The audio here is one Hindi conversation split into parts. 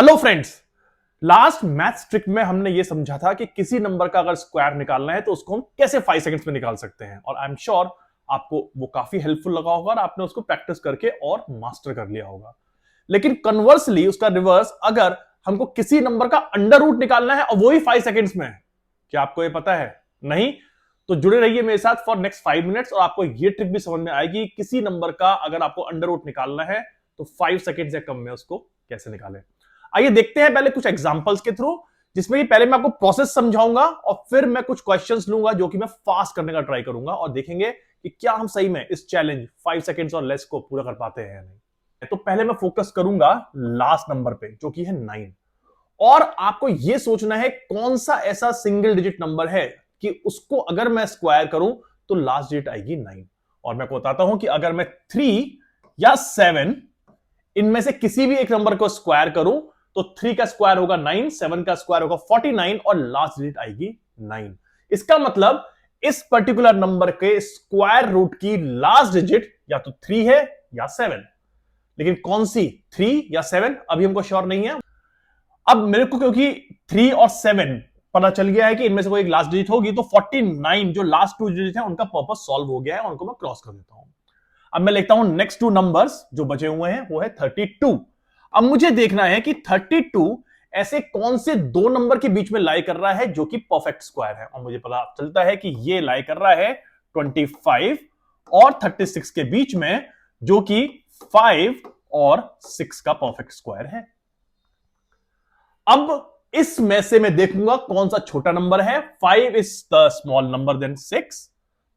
Hello friends. Last maths trick में हमने यह समझा था कि किसी नंबर का अगर स्क्वायर निकालना है तो उसको हम कैसे 5 सेकंड्स में निकाल सकते हैं, और आई एम श्योर आपको वो काफी हेल्पफुल लगा होगा और आपने उसको प्रैक्टिस करके और मास्टर कर लिया होगा। लेकिन कन्वर्सली उसका रिवर्स, अगर हमको किसी नंबर का अंडर रूट निकालना है और वो ही 5 सेकंड्स में है, क्या आपको ये पता है? नहीं? तो जुड़े रहिए मेरे साथ फॉर नेक्स्ट 5 मिनट्स और आपको ये ट्रिक भी समझ में आएगी किसी नंबर का अगर आपको अंडर रूट निकालना है तो 5 सेकंड से कम में उसको कैसे निकालें। आइए देखते हैं पहले कुछ एग्जांपल्स के थ्रू, जिसमें कि पहले मैं आपको प्रोसेस समझाऊंगा और फिर मैं कुछ क्वेश्चंस लूंगा जो कि मैं फास्ट करने का ट्राई करूंगा और देखेंगे कि क्या हम सही में इस चैलेंज 5 सेकंड्स और लेस को पूरा कर पाते हैं या नहीं। तो पहले मैं फोकस करूंगा लास्ट नंबर पे जो कि है 9, और आपको यह सोचना है कौन सा ऐसा सिंगल डिजिट नंबर है कि उसको अगर मैं स्क्वायर करूं तो लास्ट डिजिट आएगी 9। और मैं आपको बताता हूं कि अगर मैं 3 या 7 इनमें से किसी भी एक नंबर को स्क्वायर करूं तो 3 का स्क्वायर होगा 9, 7 का स्क्वायर होगा 49 और लास्ट डिजिट आएगी 9। इसका मतलब इस पर्टिकुलर नंबर के स्क्वायर रूट की लास्ट डिजिट या तो 3 है या 7। लेकिन कौन सी 3 या 7 अभी हमको श्योर नहीं है। अब मेरे को क्योंकि 3 और 7 पता चल गया है कि इनमें से कोई एक लास्ट डिजिट होगी, तो 49 जो लास्ट 2 डिजिट है उनका पर्पस सॉल्व हो गया है और उनको मैं क्रॉस कर देता हूं। अब मैं लिखता हूं नेक्स्ट 2 नंबर्स जो बचे हुए हैं वो है 32। अब मुझे देखना है कि 32 ऐसे कौन से दो नंबर के बीच में लाई कर रहा है जो कि परफेक्ट स्क्वायर है, और मुझे पता चलता है कि ये लाई कर रहा है 25 और 36 के बीच में, जो कि 5 और 6 का परफेक्ट स्क्वायर है। अब इसमें से मैं देखूंगा कौन सा छोटा नंबर है। 5 is the small number than 6,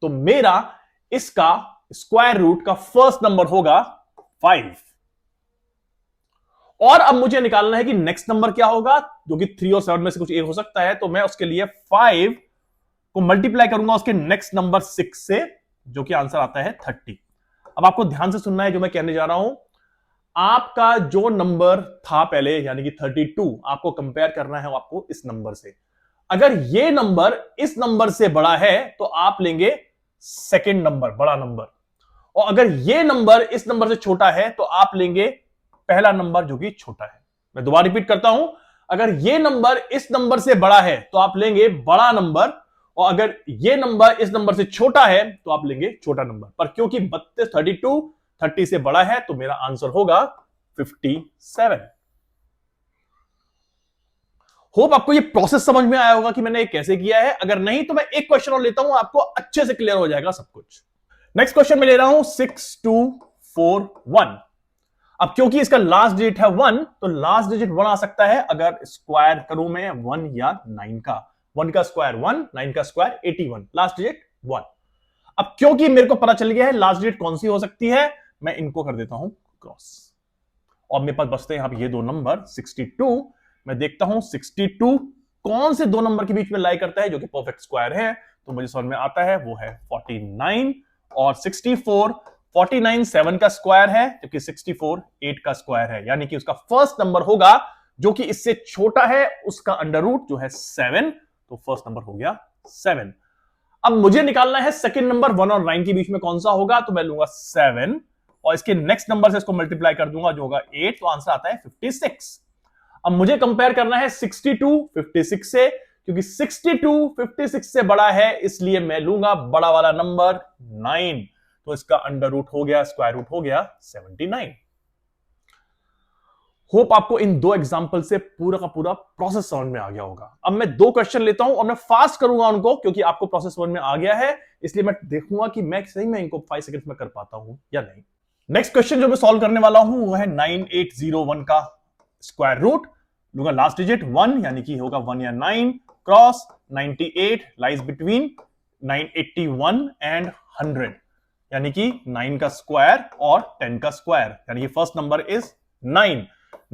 तो मेरा इसका स्क्वायर रूट का फर्स्ट नंबर होगा 5। और अब मुझे निकालना है कि नेक्स्ट नंबर क्या होगा, जो कि 3 और 7 में से कुछ एक हो सकता है। तो मैं उसके लिए 5 को मल्टीप्लाई करूंगा उसके नेक्स्ट नंबर 6 से, जो कि आंसर आता है 30। अब आपको ध्यान से सुनना है जो मैं कहने जा रहा हूं। आपका जो नंबर था पहले यानी कि 32, आपको कंपेयर करना है आपको इस नंबर से। अगर ये नंबर इस नंबर से बड़ा है तो आप लेंगे सेकंड नंबर, बड़ा नंबर, और अगर ये नंबर इस नंबर से छोटा है तो आप लेंगे पहला नंबर जो कि छोटा है। मैं दोबारा रिपीट करता हूं, अगर ये नंबर इस नंबर से बड़ा है तो आप लेंगे बड़ा नंबर, और अगर ये नंबर इस नंबर से छोटा है तो आप लेंगे छोटा नंबर। पर क्योंकि 32 30 से बड़ा है तो मेरा आंसर होगा 57। होप आपको ये प्रोसेस समझ में आया होगा कि मैंने ये कैसे किया है। अगर नहीं तो मैं एक क्वेश्चन और लेता हूं, आपको अच्छे से क्लियर हो जाएगा सब कुछ। नेक्स्ट क्वेश्चन में ले रहा हूं 6241। अब क्योंकि इसका लास्ट डिजिट है 1, तो लास्ट डिजिट 1 आ सकता है अगर स्क्वायर करूं मैं 1 या 9 का। 1 का स्क्वायर 1, 9 का स्क्वायर 81, लास्ट डिजिट 1। अब क्योंकि मेरे को पता चल गया है लास्ट डिजिट कौन सी हो सकती है, मैं इनको कर देता हूं क्रॉस, और मेरे पास बचते हैं यहां ये दो नंबर 62। मैं देखता हूं 62 कौन से दो नंबर के बीच में लाई करता है जो कि परफेक्ट स्क्वायर है, तो मुझे समझ में आता है वो है 49 और 64। 49 7 का स्क्वायर है जबकि 64 8 का स्क्वायर है, यानी कि उसका फर्स्ट नंबर होगा जो कि इससे छोटा है उसका अंडर रूट जो है 7, तो फर्स्ट नंबर हो गया 7। अब मुझे निकालना है सेकंड नंबर 1 और 9 के बीच में कौन सा होगा, तो मैं लूंगा 7 और इसके नेक्स्ट नंबर से इसको मल्टीप्लाई कर दूंगा जो होगा 8, तो आंसर आता है 56। अब मुझे कंपेयर करना है 62 56 से, क्योंकि 62 56 से बड़ा है इसलिए मैं लूंगा बड़ा वाला नंबर 9, तो इसका अंडर रूट हो गया, स्क्वायर रूट हो गया 79। होप आपको इन दो एग्जांपल से पूरा का पूरा प्रोसेस समझ में आ गया होगा। अब मैं दो क्वेश्चन लेता हूं और मैं फास्ट करूंगा उनको, क्योंकि आपको प्रोसेस समझ में आ गया है, इसलिए मैं देखूंगा कि मैं सही में इनको 5 सेकंड्स में कर पाता हूं या नहीं। नेक्स्ट क्वेश्चन जो मैं सॉल्व करने वाला हूं वो है 9801 का स्क्वायर रूट। लूंगा लास्ट डिजिट 1 यानी कि होगा 1 या 9 क्रॉस 98 लाइज बिटवीन 981 एंड 100, यानी कि 9 का स्क्वायर और 10 का स्क्वायर, यानी कि first number is 9।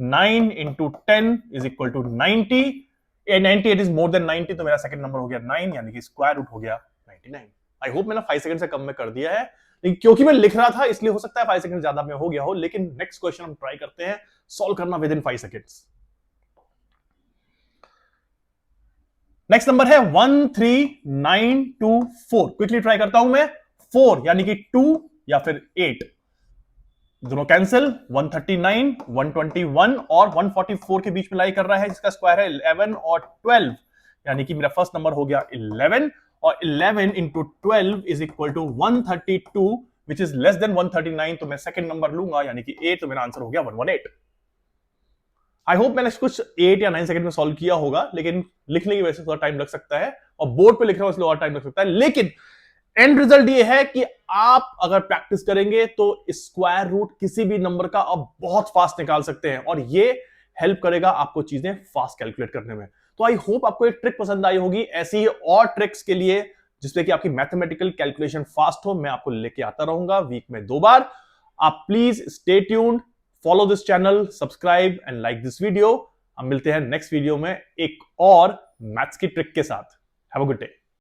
9 into 10 is equal to 90। 98 is more than 90, तो मेरा सेकंड नंबर हो गया 9, यानी कि स्क्वायर रूट हो गया 99। आई होप मैंने 5 सेकंड से कम में कर दिया है, लेकिन क्योंकि मैं लिख रहा था इसलिए हो सकता है 5 सेकंड ज्यादा में हो गया हो। लेकिन नेक्स्ट क्वेश्चन हम ट्राई करते हैं सॉल्व करना with in 5 seconds. Next number है 13924। क्विकली ट्राई करता हूं मैं। 4 यानी कि 2 या फिर 8। दोनों कैंसिल, 139, 121 और 144 के बीच में लाई कर रहा है, जिसका स्क्वायर है 11 और 12, यानी कि मेरा फर्स्ट नंबर हो गया 11 और 11 into 12 is equal to 132 which is less than 139, तो मैं सेकंड नंबर लूंगा यानी कि 8, तो मेरा आंसर हो गया 118। आई होप मैंने कुछ 8 या 9 सेकंड में सॉल्व किया होगा, लेकिन लिखने की वजह से थोड़ा टाइम लग सकता है और बोर्ड पे लिख रहा हूं इसलिए और टाइम लग सकता है, लेकिन एंड रिजल्ट ये है कि आप अगर प्रैक्टिस करेंगे तो स्क्वायर रूट किसी भी नंबर का आप बहुत फास्ट निकाल सकते हैं और ये हेल्प करेगा आपको चीजें फास्ट कैलकुलेट करने में। तो आई होप आपको एक ट्रिक पसंद आई होगी। ऐसी ही और ट्रिक्स के लिए जिससे कि आपकी मैथमेटिकल कैलकुलेशन फास्ट हो, मैं आपको लेके आता रहूंगा वीक में 2 बार। आप please stay tuned, follow this channel, subscribe and like this video. हम मिलते हैं नेक्स्ट वीडियो में एक और मैथ्स की ट्रिक के साथ। Have a good day.